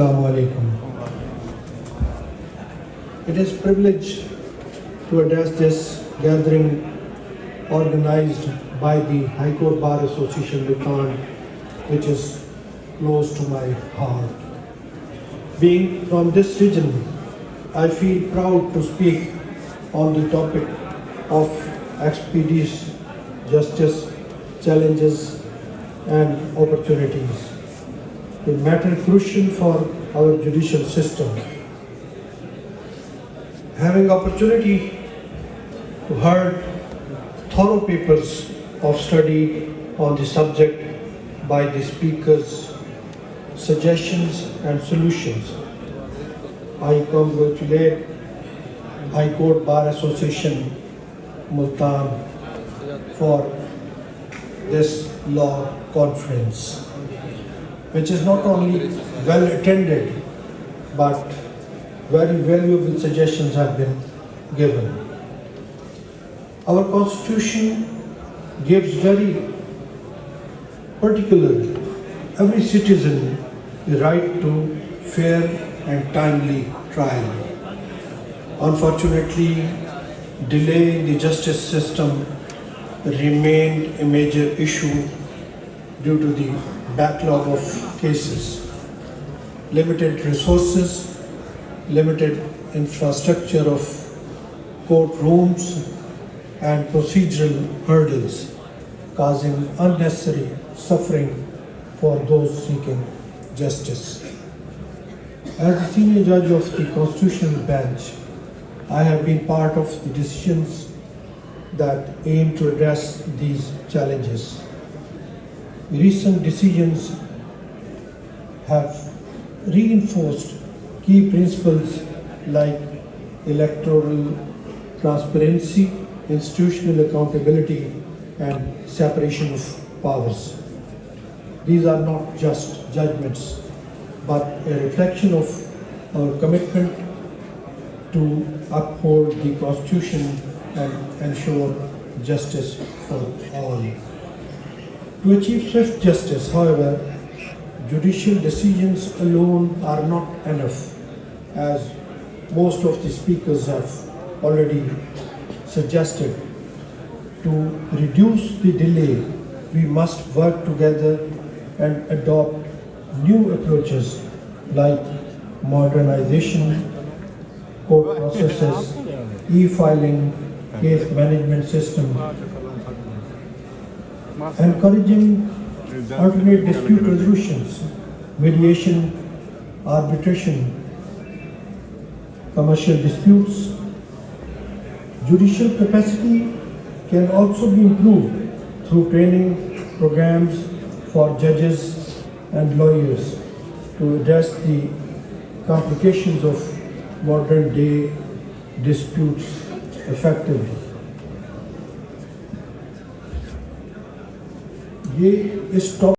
Assalamu alaikum. It is a privilege to address this gathering organized by the High Court Bar Association Mltan, which is close to my heart. Being from this region, I feel proud to speak on the topic of expeditious justice, challenges and opportunities. A matter crucial for our judicial system. Having opportunity to heard thorough papers of study on the subject by the speakers, suggestions and solutions, I congratulate High Court Bar Association Mltan for this law conference, which is not only well attended, but very valuable suggestions have been given. Our Constitution gives very particularly every citizen the right to fair and timely trial. Unfortunately, delay in the justice system remained a major issue due to the backlog of cases, limited resources, limited infrastructure of courtrooms and procedural hurdles, causing unnecessary suffering for those seeking justice. As the senior judge of the Constitutional Bench, I have been part of the decisions that aim to address these challenges. Recent decisions have reinforced key principles like electoral transparency, institutional accountability, and separation of powers. These are not just judgments, but a reflection of our commitment to uphold the Constitution and ensure justice for all. To achieve swift justice, however, judicial decisions alone are not enough, as most of the speakers have already suggested. To reduce the delay, we must work together and adopt new approaches like modernization, court processes, e-filing, case management system, encouraging alternate dispute resolutions, mediation, arbitration, commercial disputes. Judicial capacity can also be improved through training programs for judges and lawyers to address the complications of modern day disputes effectively. ये इस topic